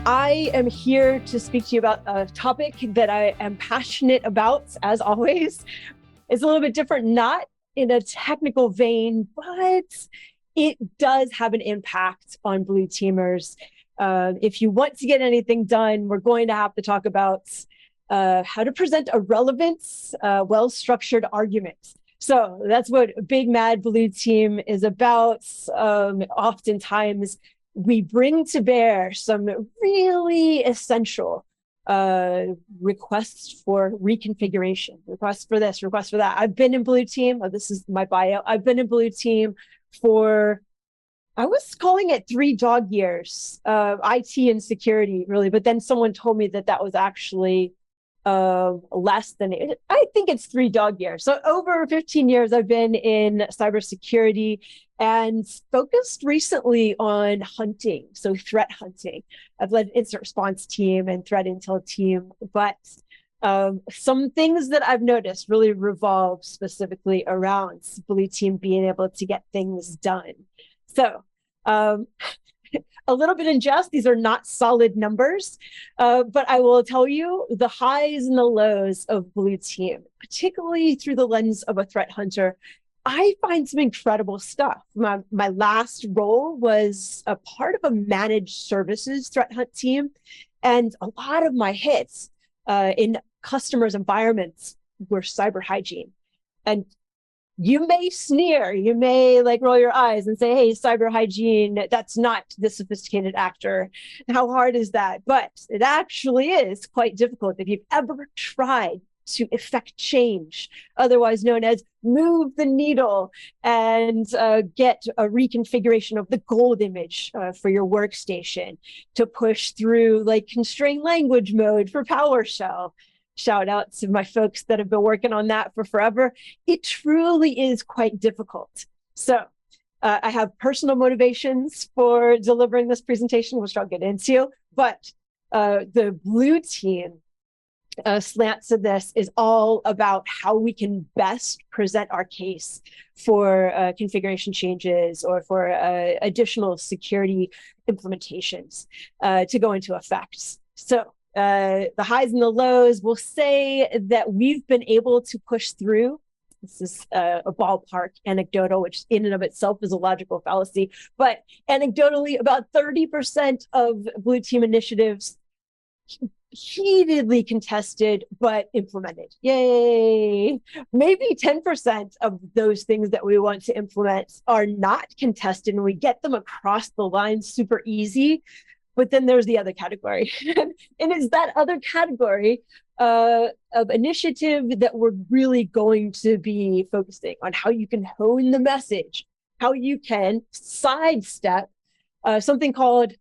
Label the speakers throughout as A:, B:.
A: I am here to speak to you about a topic that I am passionate about, as always. It's a little bit different, not in a technical vein, but it does have an impact on blue teamers. If you want to get anything done, we're going to have to talk about how to present a relevant, well-structured argument. So that's what Big Mad Blue Team is about. Oftentimes, we bring to bear some really essential requests for reconfiguration, requests for this, requests for that. I've been in Blue Team. Oh, this is my bio. I've been in Blue Team for, I was calling it 3 dog years, IT and security, really. But then someone told me that that was actually less than it. I think it's 3 dog years. So over 15 years, I've been in cybersecurity and focused recently on hunting, so threat hunting. I've led an incident response team and threat intel team, but some things that I've noticed really revolve specifically around Blue Team being able to get things done. So a little bit in jest, these are not solid numbers, but I will tell you the highs and the lows of Blue Team, particularly through the lens of a threat hunter. I find some incredible stuff. My last role was a part of a managed services threat hunt team, and a lot of my hits in customers' environments were cyber hygiene. And you may sneer, you may roll your eyes and say, hey, cyber hygiene, that's not the sophisticated actor. How hard is that? But it actually is quite difficult. If you've ever tried to effect change, otherwise known as move the needle and get a reconfiguration of the gold image for your workstation, to push through constrained language mode for PowerShell. Shout out to my folks that have been working on that for forever. It truly is quite difficult. So I have personal motivations for delivering this presentation, which I'll get into, but the Blue Team slant to this is all about how we can best present our case for configuration changes or for additional security implementations to go into effect. So the highs and the lows will say that we've been able to push through. This is a ballpark anecdotal, which in and of itself is a logical fallacy, but anecdotally, about 30% of Blue Team initiatives heatedly contested but implemented. Yay! Maybe 10% of those things that we want to implement are not contested and we get them across the line super easy. But then there's the other category. And it's that other category of initiative that we're really going to be focusing on, how you can hone the message, how you can sidestep something called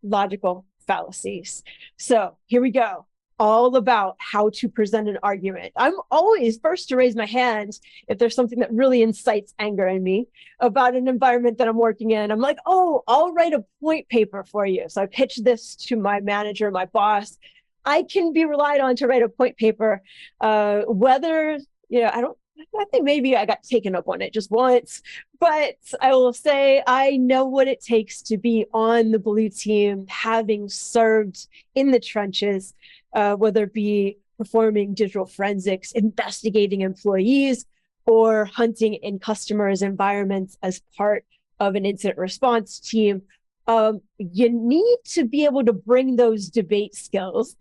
A: logical fallacies. So here we go. All about how to present an argument. I'm always first to raise my hand if there's something that really incites anger in me about an environment that I'm working in. I'm like, oh, I'll write a point paper for you. So I pitch this to my manager, my boss. I can be relied on to write a point paper, whether, I think maybe I got taken up on it just once, but I will say I know what it takes to be on the Blue Team, having served in the trenches, whether it be performing digital forensics, investigating employees, or hunting in customers' environments as part of an incident response team. You need to be able to bring those debate skills.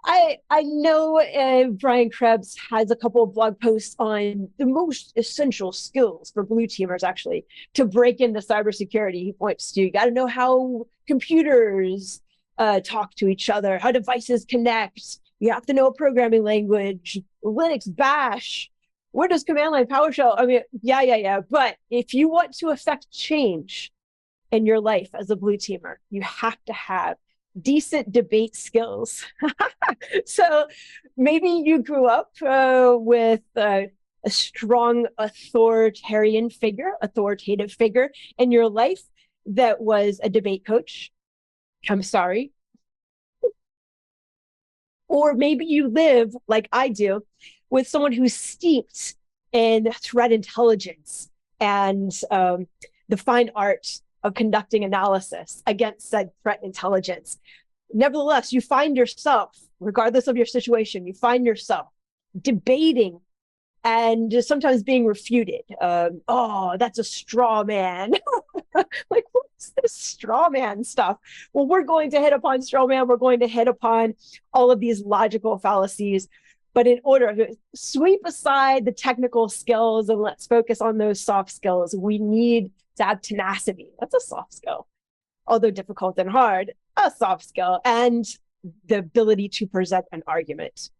A: I know Brian Krebs has a couple of blog posts on the most essential skills for Blue Teamers, actually, to break into cybersecurity. He points to, you got to know how computers talk to each other, how devices connect. You have to know a programming language, Linux, Bash. Where does command line, PowerShell? I mean, yeah. But if you want to affect change in your life as a Blue Teamer, you have to have decent debate skills. So maybe you grew up with a strong authoritative figure in your life that was a debate coach. I'm sorry. Or maybe you live, like I do, with someone who's steeped in threat intelligence and the fine art of conducting analysis against said threat intelligence. Nevertheless, you find yourself, regardless of your situation, you find yourself debating and just sometimes being refuted. Oh, that's a straw man. Like, what's this straw man stuff? Well, we're going to hit upon straw man. We're going to hit upon all of these logical fallacies. But in order to sweep aside the technical skills and let's focus on those soft skills, we need to have tenacity. That's a soft skill, although difficult and hard, a soft skill, and the ability to present an argument.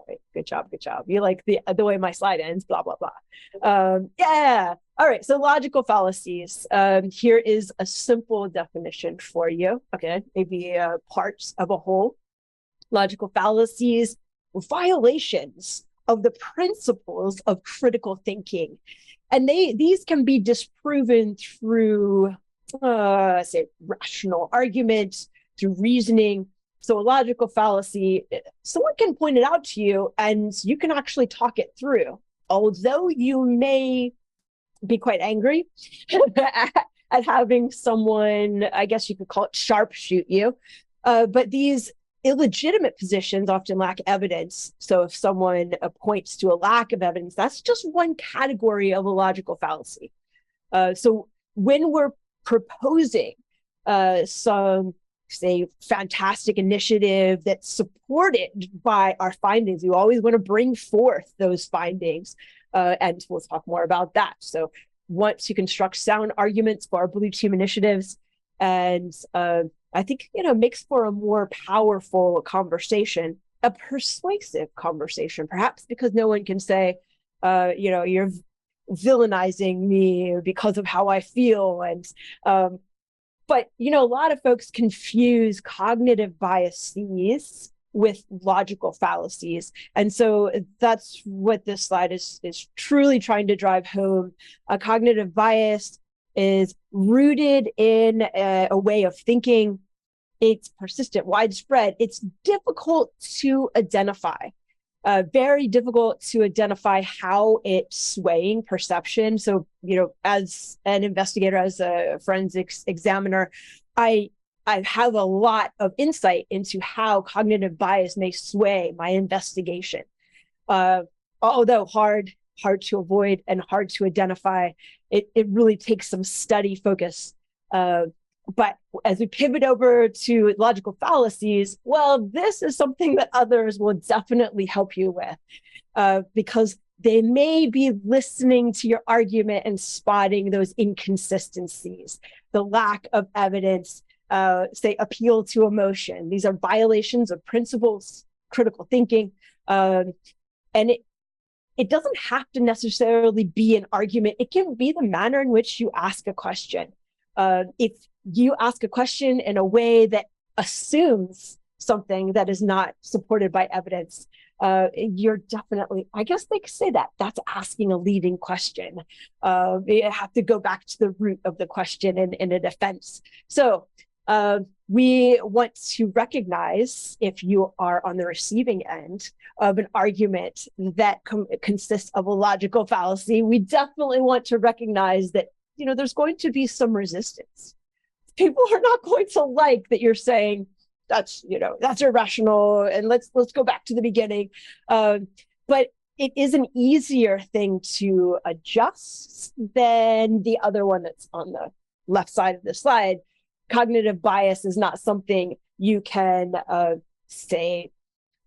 A: Right. Good job. Good job. You like the way my slide ends, blah, blah, blah. Yeah. All right. So logical fallacies. Here is a simple definition for you. Okay. Maybe parts of a whole. Logical fallacies, violations of the principles of critical thinking. And these can be disproven through, say, rational argument, through reasoning. So a logical fallacy, someone can point it out to you and you can actually talk it through. Although you may be quite angry at having someone, I guess you could call it sharpshoot you, but these illegitimate positions often lack evidence. So if someone points to a lack of evidence, that's just one category of a logical fallacy. So when we're proposing some, say, fantastic initiative that's supported by our findings, you always want to bring forth those findings, and we'll talk more about that. So once you construct sound arguments for our blue team initiatives, and I think, makes for a more powerful conversation, a persuasive conversation, perhaps because no one can say, you're villainizing me because of how I feel. And, but, a lot of folks confuse cognitive biases with logical fallacies. And so that's what this slide is truly trying to drive home. A cognitive bias is rooted in a way of thinking. It's persistent, widespread. It's difficult to identify, very difficult to identify how it's swaying perception. So, as an investigator, as a forensics examiner, I have a lot of insight into how cognitive bias may sway my investigation. Although hard to avoid and hard to identify, it really takes some study focus. But as we pivot over to logical fallacies, well, this is something that others will definitely help you with, because they may be listening to your argument and spotting those inconsistencies, the lack of evidence, say, appeal to emotion. These are violations of principles, critical thinking, and it doesn't have to necessarily be an argument. It can be the manner in which you ask a question. If you ask a question in a way that assumes something that is not supported by evidence, you're definitely, I guess they could say that's asking a leading question. You have to go back to the root of the question in a defense. So we want to recognize if you are on the receiving end of an argument that consists of a logical fallacy. We definitely want to recognize that, there's going to be some resistance. People are not going to like that you're saying that's irrational and let's go back to the beginning. But it is an easier thing to adjust than the other one that's on the left side of the slide. Cognitive bias is not something you can say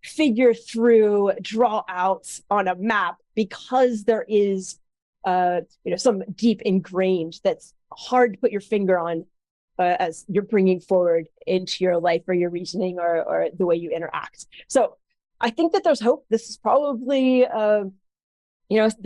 A: figure through, draw out on a map, because there is some deep ingrained that's hard to put your finger on as you're bringing forward into your life or your reasoning or the way you interact. So I think that there's hope. This is probably the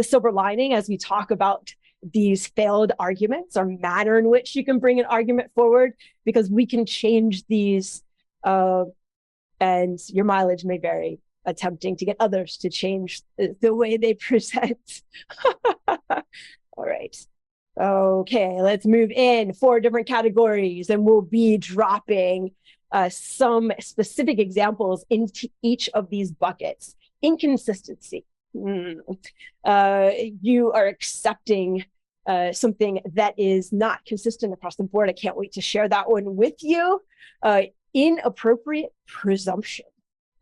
A: silver lining as we talk about these failed arguments, or manner in which you can bring an argument forward, because we can change these, and your mileage may vary, attempting to get others to change the way they present. All right. Okay, let's move in 4 different categories, and we'll be dropping some specific examples into each of these buckets. Inconsistency. You are accepting something that is not consistent across the board. I can't wait to share that one with you. inappropriate presumption.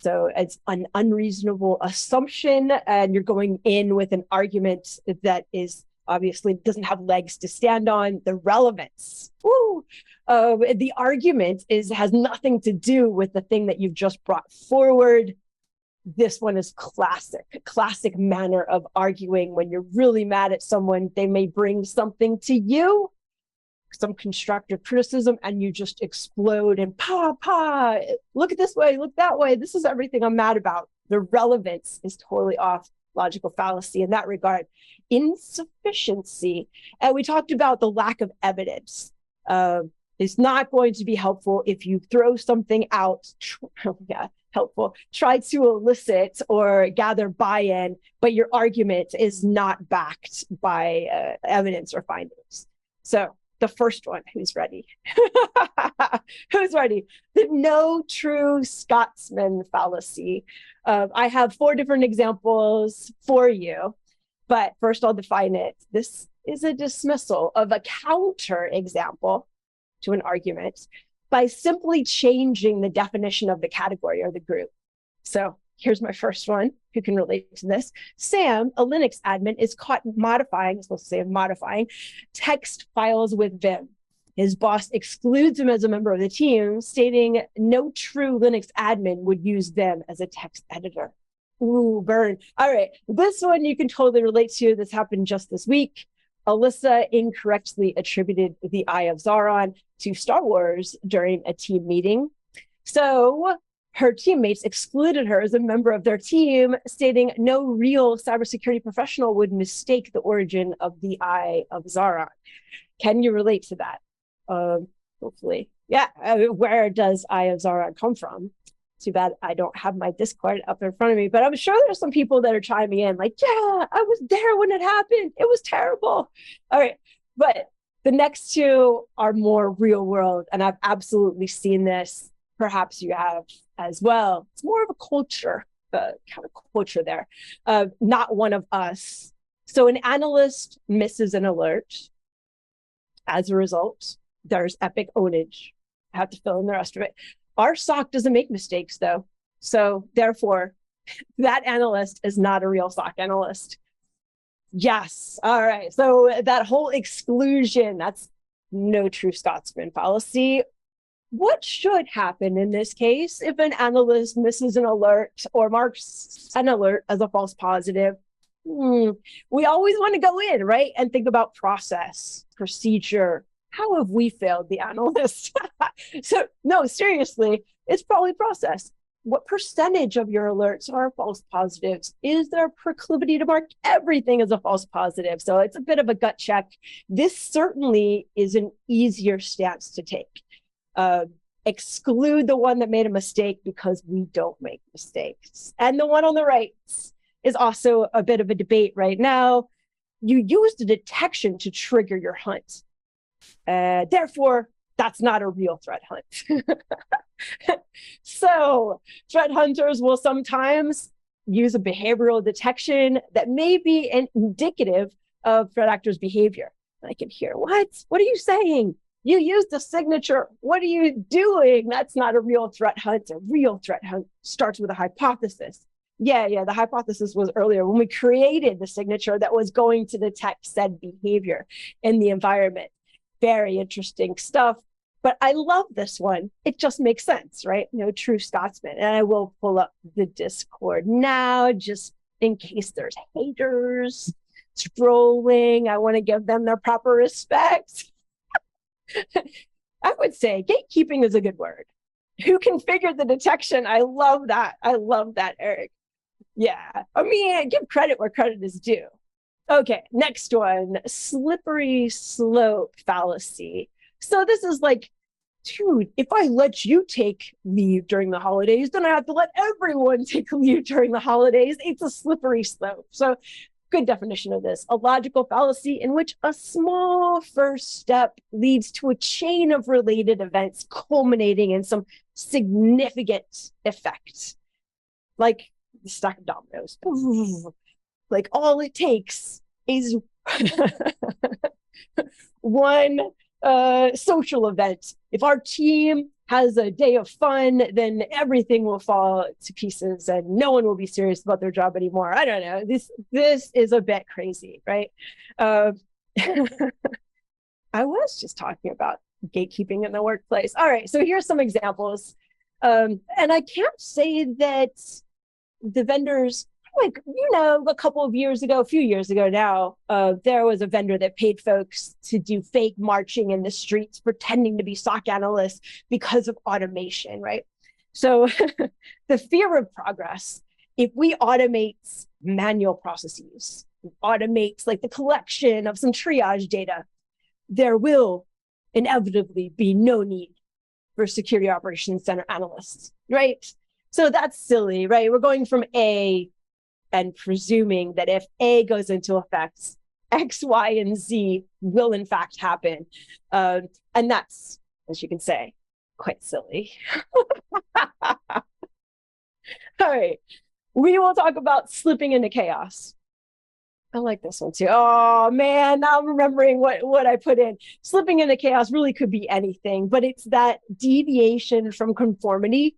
A: So it's an unreasonable assumption, and you're going in with an argument that is obviously doesn't have legs to stand on. The relevance, the argument has nothing to do with the thing that you've just brought forward. This one is classic manner of arguing. When you're really mad at someone, they may bring something to you, some constructive criticism, and you just explode and look at this way, look that way. This is everything I'm mad about. The relevance is totally off. Logical fallacy in that regard. Insufficiency. And we talked about the lack of evidence. It's not going to be helpful if you throw something out. Helpful. Try to elicit or gather buy-in, but your argument is not backed by evidence or findings. So the first one, who's ready? Who's ready? The no true Scotsman fallacy. I have 4 different examples for you, but first I'll define it. This is a dismissal of a counter example to an argument by simply changing the definition of the category or the group. So here's my first one. Who can relate to this? Sam, a Linux admin, is caught modifying text files with Vim. His boss excludes him as a member of the team, stating no true Linux admin would use Vim as a text editor. Ooh, burn. All right, this one you can totally relate to. This happened just this week. Alissa incorrectly attributed the Eye of Sauron to Star Wars during a team meeting. So her teammates excluded her as a member of their team, stating no real cybersecurity professional would mistake the origin of the Eye of Sauron. Can you relate to that? Hopefully. Yeah. Where does Eye of Sauron come from? Too bad I don't have my Discord up in front of me, but I'm sure there's some people that are chiming in like, yeah, I was there when it happened. It was terrible. All right. But the next 2 are more real world, and I've absolutely seen this. Perhaps you have as well. It's more of a culture, kind of culture there. Not one of us. So an analyst misses an alert. As a result, there's epic ownage. I have to fill in the rest of it. Our SOC doesn't make mistakes, though. So therefore, that analyst is not a real SOC analyst. Yes. All right. So that whole exclusion, that's no true Scotsman fallacy. What should happen in this case if an analyst misses an alert or marks an alert as a false positive? We always want to go in, right? And think about process, procedure. How have we failed the analyst? So no, seriously, it's probably process. What percentage of your alerts are false positives? Is there a proclivity to mark everything as a false positive? So it's a bit of a gut check. This certainly is an easier stance to take. Exclude the one that made a mistake because we don't make mistakes. And the one on the right is also a bit of a debate right now. You used a detection to trigger your hunt. Therefore, that's not a real threat hunt. So threat hunters will sometimes use a behavioral detection that may be indicative of threat actors' behavior. And I can hear, what are you saying? You used a signature. What are you doing? That's not a real threat hunt. A real threat hunt starts with a hypothesis. Yeah, the hypothesis was earlier when we created the signature that was going to detect said behavior in the environment. Very interesting stuff. But I love this one. It just makes sense, right? No true Scotsman. And I will pull up the Discord now, just in case there's haters strolling. I want to give them their proper respect. I would say gatekeeping is a good word. Who configured the detection? I love that. I love that, Eric. Yeah. I mean, give credit where credit is due. Okay, next one, slippery slope fallacy. So this is like, dude, if I let you take leave during the holidays, then I have to let everyone take leave during the holidays. It's a slippery slope. So good definition of this, a logical fallacy in which a small first step leads to a chain of related events culminating in some significant effect. Like the stack of dominoes. Like all it takes is one social event. If our team has a day of fun, then everything will fall to pieces and no one will be serious about their job anymore. I don't know. This is a bit crazy, right? I was just talking about gatekeeping in the workplace. All right, so here's some examples. And I can't say that the vendors, like, a few years ago now, there was a vendor that paid folks to do fake marching in the streets, pretending to be SOC analysts because of automation, right? So the fear of progress, if we automate manual processes, automates like the collection of some triage data, there will inevitably be no need for security operations center analysts, right? So that's silly, right? We're going from A and presuming that if A goes into effect, X, Y, and Z will in fact happen. And that's, as you can say, quite silly. All right, we will talk about slipping into chaos. I like this one too. Oh man, now I'm remembering what I put in. Slipping into chaos really could be anything, but it's that deviation from conformity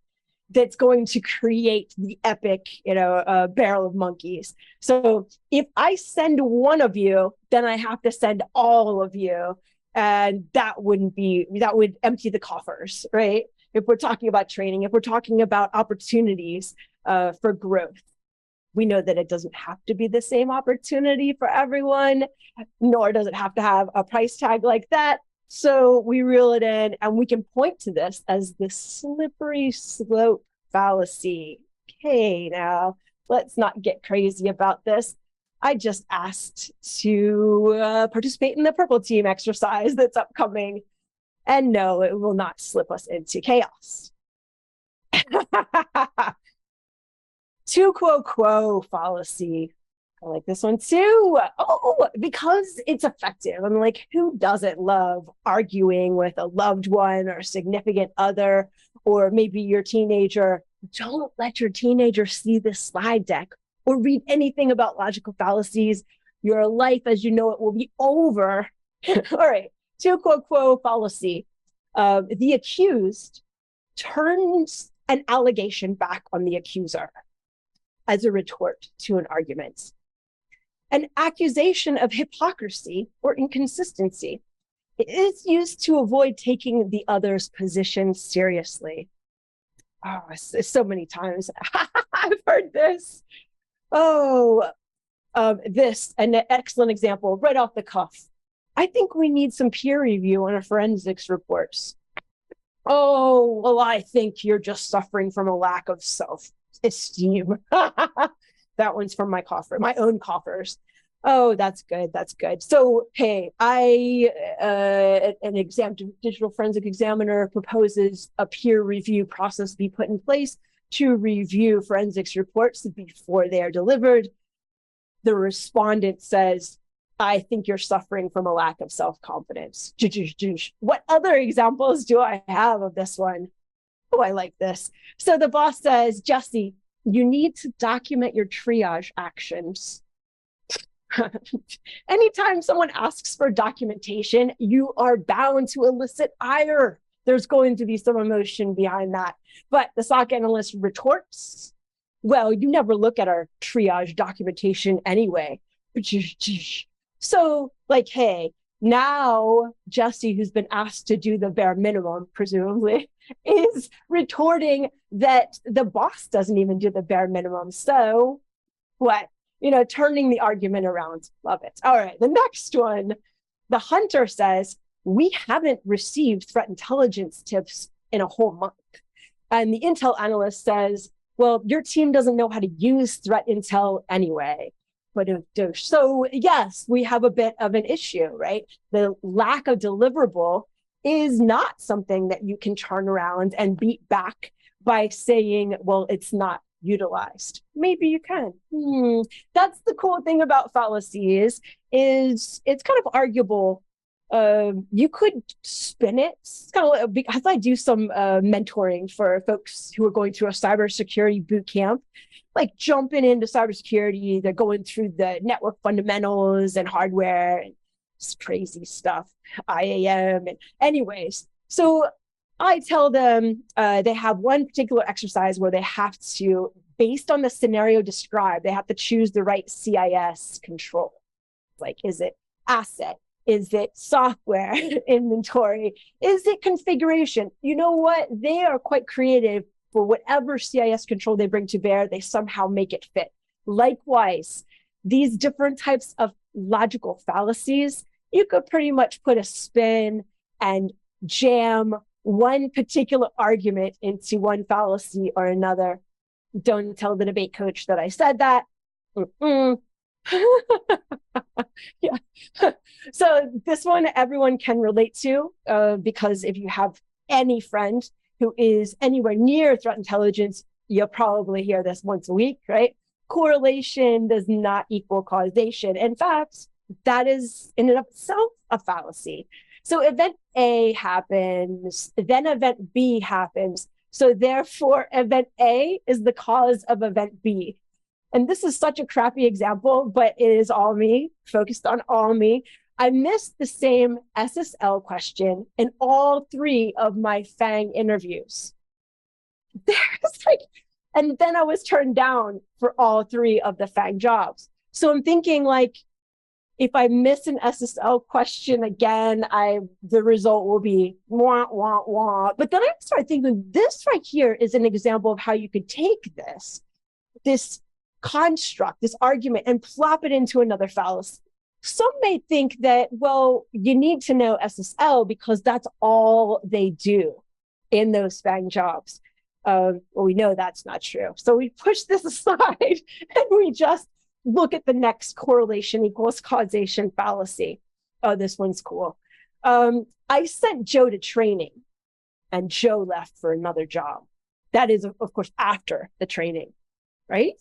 A: that's going to create the epic, barrel of monkeys. So if I send one of you, then I have to send all of you. And that would empty the coffers, right? If we're talking about training, if we're talking about opportunities for growth, we know that it doesn't have to be the same opportunity for everyone, nor does it have to have a price tag like that. So we reel it in and we can point to this as the slippery slope fallacy. Okay, now let's not get crazy about this. I just asked to participate in the purple team exercise that's upcoming. And no, it will not slip us into chaos. Quoquo Fallacy. I like this one too. Oh, because it's effective. I'm like, who doesn't love arguing with a loved one or significant other, or maybe your teenager? Don't let your teenager see this slide deck or read anything about logical fallacies. Your life as you know it will be over. All right, Quoquo Fallacy. The accused turns an allegation back on the accuser as a retort to an argument. An accusation of hypocrisy or inconsistency is used to avoid taking the other's position seriously. Oh, so many times I've heard this. Oh, this, an excellent example right off the cuff. I think we need some peer review on our forensics reports. Oh, well, I think you're just suffering from a lack of self-esteem. That one's from my own coffers. Oh, that's good. That's good. So, hey, an digital forensic examiner proposes a peer review process be put in place to review forensics reports before they are delivered. The respondent says, I think you're suffering from a lack of self-confidence. What other examples do I have of this one? Oh, I like this. So the boss says, Jesse, you need to document your triage actions. Anytime someone asks for documentation, you are bound to elicit ire. There's going to be some emotion behind that. But the SOC analyst retorts, well, you never look at our triage documentation anyway. So, like, hey, now Jesse, who's been asked to do the bare minimum, presumably, is retorting that the boss doesn't even do the bare minimum. So what? Turning the argument around. Love it. All right, the next one. The hunter says, we haven't received threat intelligence tips in a whole month. And the intel analyst says, well, your team doesn't know how to use threat intel anyway. So yes, we have a bit of an issue, right? The lack of deliverable is not something that you can turn around and beat back by saying, well, it's not utilized. Maybe you can. That's the cool thing about fallacies is it's kind of arguable. You could spin it. It's kind of because I do some mentoring for folks who are going through a cybersecurity boot camp, like jumping into cybersecurity. They're going through the network fundamentals and hardware and crazy stuff, IAM. And anyways, so I tell them they have one particular exercise where they have to, based on the scenario described, they have to choose the right CIS control. Like, is it asset? Is it software inventory? Is it configuration? You know what? They are quite creative for whatever CIS control they bring to bear. They somehow make it fit. Likewise, these different types of logical fallacies, you could pretty much put a spin and jam one particular argument into one fallacy or another. Don't tell the debate coach that I said that. Yeah. So this one everyone can relate to because if you have any friend who is anywhere near threat intelligence, you'll probably hear this once a week, right? Correlation does not equal causation. In fact, that is in and of itself a fallacy. So event A happens, then event B happens. So therefore, event A is the cause of event B. And this is such a crappy example, but it is all me, focused on all me. I missed the same SSL question in all 3 of my FANG interviews. And then I was turned down for all 3 of the FANG jobs. So I'm thinking, like, if I miss an SSL question again, the result will be wah, wah, wah. But then I started thinking, this right here is an example of how you could take this construct, this argument, and plop it into another fallacy. Some may think that, well, you need to know SSL because that's all they do in those FANG jobs. Well, we know that's not true. So we push this aside and we just look at the next correlation equals causation fallacy. Oh, this one's cool. I sent Joe to training and Joe left for another job. That is, of course, after the training, right?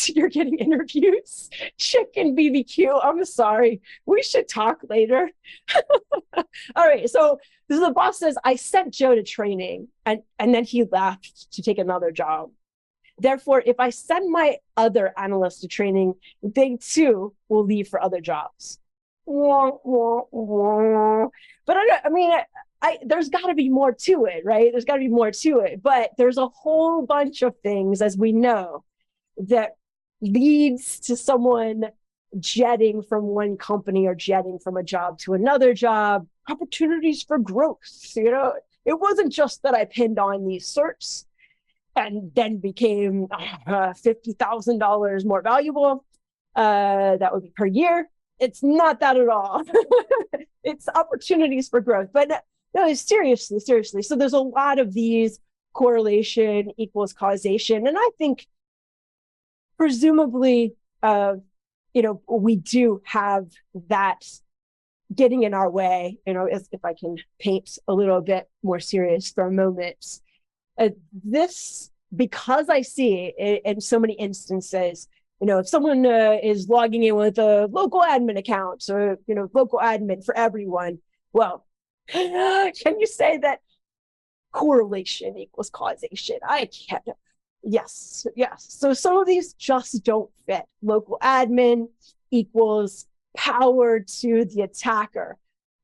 A: You're getting interviews. Chicken BBQ. I'm sorry. We should talk later. All right. So the boss says, I sent Joe to training and then he left to take another job. Therefore, if I send my other analysts to training, they too will leave for other jobs. But there's got to be more to it, right? There's got to be more to it. But there's a whole bunch of things, as we know, that leads to someone jetting from one company or jetting from a job to another job, opportunities for growth. You know, it wasn't just that I pinned on these certs and then became $50,000 more valuable. That would be per year. It's not that at all. It's opportunities for growth. But no, seriously. So there's a lot of these correlation equals causation. And I think presumably, we do have that getting in our way, if I can paint a little bit more serious for a moment. This, because I see in so many instances, if someone is logging in with a local admin account, so, local admin for everyone, well, can you say that correlation equals causation? I can't. Yes. So some of these just don't fit. Local admin equals power to the attacker.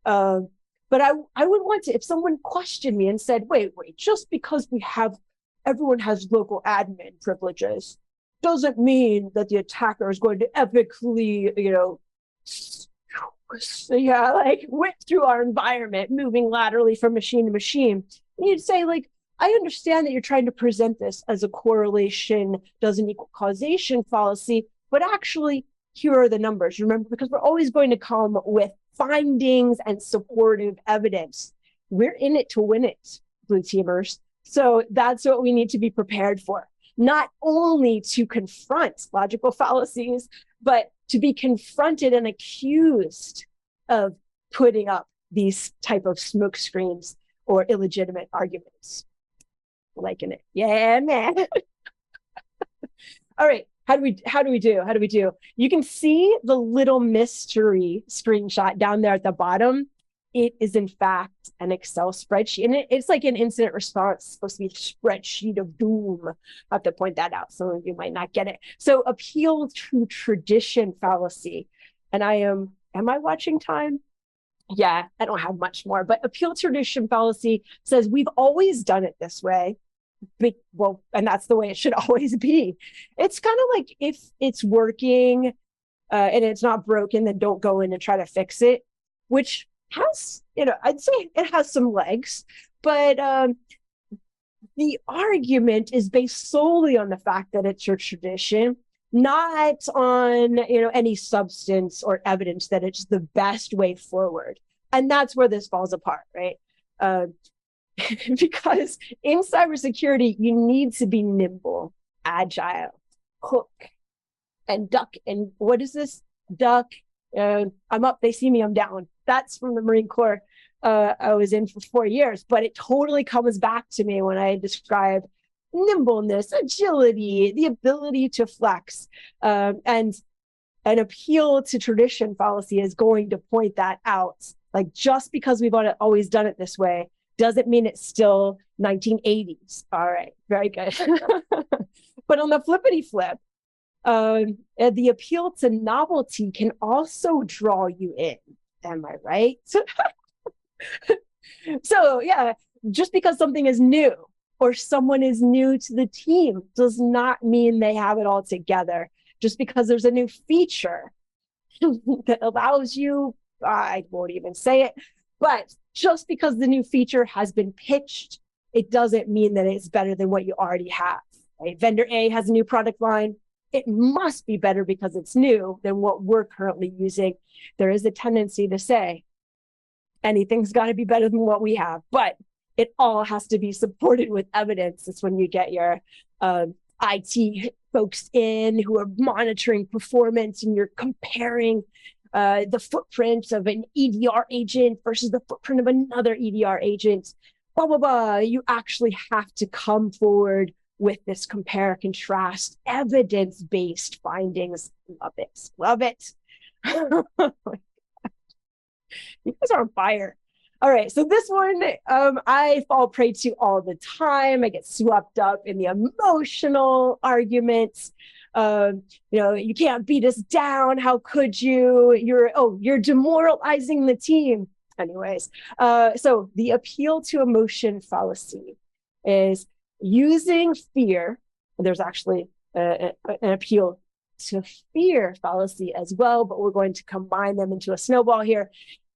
A: But I would want to, if someone questioned me and said, wait, just because everyone has local admin privileges doesn't mean that the attacker is going to epically, whip through our environment, moving laterally from machine to machine. And you'd say, I understand that you're trying to present this as a correlation doesn't equal causation fallacy, but actually, here are the numbers. Remember, because we're always going to come with findings and supportive evidence. We're in it to win it, blue teamers. So that's what we need to be prepared for. Not only to confront logical fallacies, but to be confronted and accused of putting up these type of smoke screens or illegitimate arguments. Liking it. Yeah, man. All right. How do we do? You can see the little mystery screenshot down there at the bottom. It is in fact an Excel spreadsheet, and it's like an incident response, supposed to be a spreadsheet of doom. I have to point that out. Some of you might not get it. So appeal to tradition fallacy. And am I watching time? Yeah, I don't have much more, but appeal to tradition fallacy says we've always done it this way. Well, and that's the way it should always be. It's kind of like if it's working and it's not broken, then don't go in and try to fix it, which has, I'd say it has some legs, but the argument is based solely on the fact that it's your tradition, not on any substance or evidence that it's the best way forward. And that's where this falls apart, right? Because in cybersecurity, you need to be nimble, agile, hook, and duck. And what is this? Duck. I'm up, they see me, I'm down. That's from the Marine Corps. I was in for 4 years, but it totally comes back to me when I describe nimbleness, agility, the ability to flex, and an appeal to tradition fallacy is going to point that out. Like, just because we've always done it this way doesn't mean it's still 1980s. All right, very good. But on the flippity flip, the appeal to novelty can also draw you in. Am I right? So yeah, just because something is new or someone is new to the team does not mean they have it all together. Just because there's a new feature that allows you, I won't even say it, but just because the new feature has been pitched, it doesn't mean that it's better than what you already have. Right? Vendor A has a new product line. It must be better because it's new than what we're currently using. There is a tendency to say anything's got to be better than what we have, but it all has to be supported with evidence. It's when you get your IT folks in who are monitoring performance and you're comparing the footprint of an EDR agent versus the footprint of another EDR agent, blah, blah, blah. You actually have to come forward with this compare, contrast, evidence-based findings. Love it. Love it. You guys are on fire. All right, so this one I fall prey to all the time. I get swept up in the emotional arguments. You can't beat us down. How could you? You're demoralizing the team. Anyways, so the appeal to emotion fallacy is using fear. There's actually an appeal to fear fallacy as well, but we're going to combine them into a snowball here.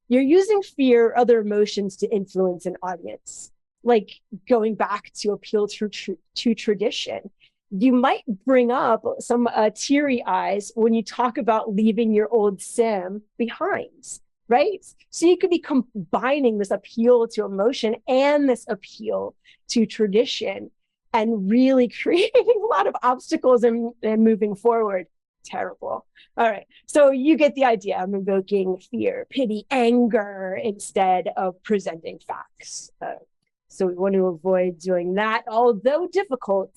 A: You're using fear or other emotions to influence an audience, like going back to appeal to tradition. You might bring up some teary eyes when you talk about leaving your old sim behind, right? So you could be combining this appeal to emotion and this appeal to tradition and really creating a lot of obstacles and moving forward. Terrible. All right. So you get the idea. I'm invoking fear, pity, anger instead of presenting facts. So we want to avoid doing that, although difficult.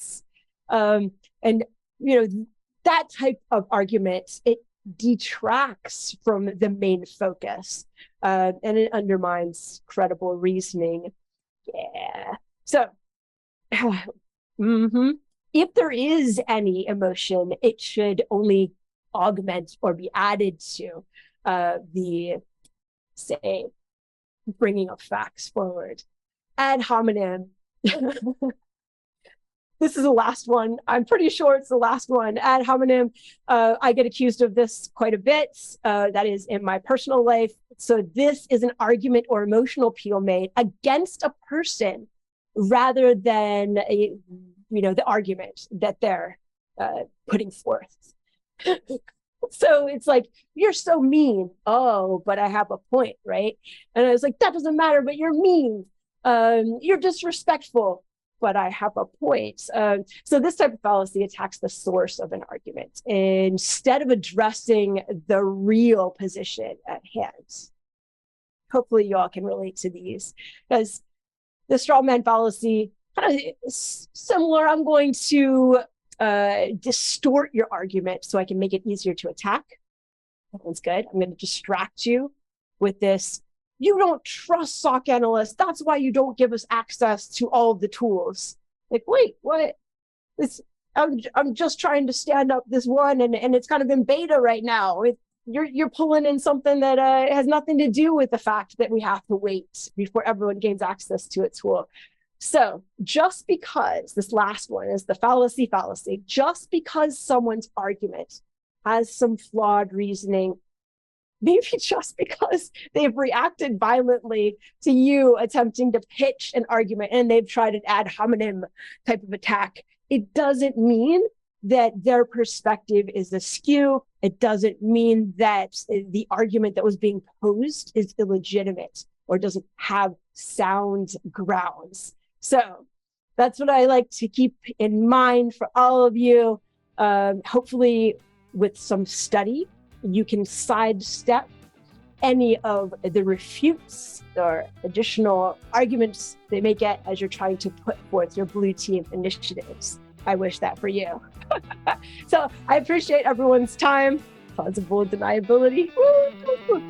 A: And, that type of argument, it detracts from the main focus and it undermines credible reasoning. Yeah. So, if there is any emotion, it should only augment or be added to say, bringing of facts forward. Ad hominem. This is the last one. I'm pretty sure it's the last one. Ad hominem. I get accused of this quite a bit. That is in my personal life. So this is an argument or emotional appeal made against a person rather than the argument that they're putting forth. So it's like, you're so mean. Oh, but I have a point, right? And I was like, that doesn't matter, but you're mean. You're disrespectful, but I have a point. So this type of fallacy attacks the source of an argument instead of addressing the real position at hand. Hopefully you all can relate to these, because the straw man fallacy, kind of similar. I'm going to distort your argument so I can make it easier to attack. That one's good. I'm going to distract you with this. You don't trust SOC analysts. That's why you don't give us access to all of the tools. Like, wait, what? I'm just trying to stand up this one, and it's kind of in beta right now. you're pulling in something that has nothing to do with the fact that we have to wait before everyone gains access to a tool. So just because this last one is the fallacy fallacy, just because someone's argument has some flawed reasoning, maybe just because they've reacted violently to you attempting to pitch an argument and they've tried an ad hominem type of attack, it doesn't mean that their perspective is askew. It doesn't mean that the argument that was being posed is illegitimate or doesn't have sound grounds. So that's what I like to keep in mind for all of you. Hopefully with some study, you can sidestep any of the refutes or additional arguments they may get as you're trying to put forth your blue team initiatives. I wish that for you. So I appreciate everyone's time. Plausible deniability. Woo!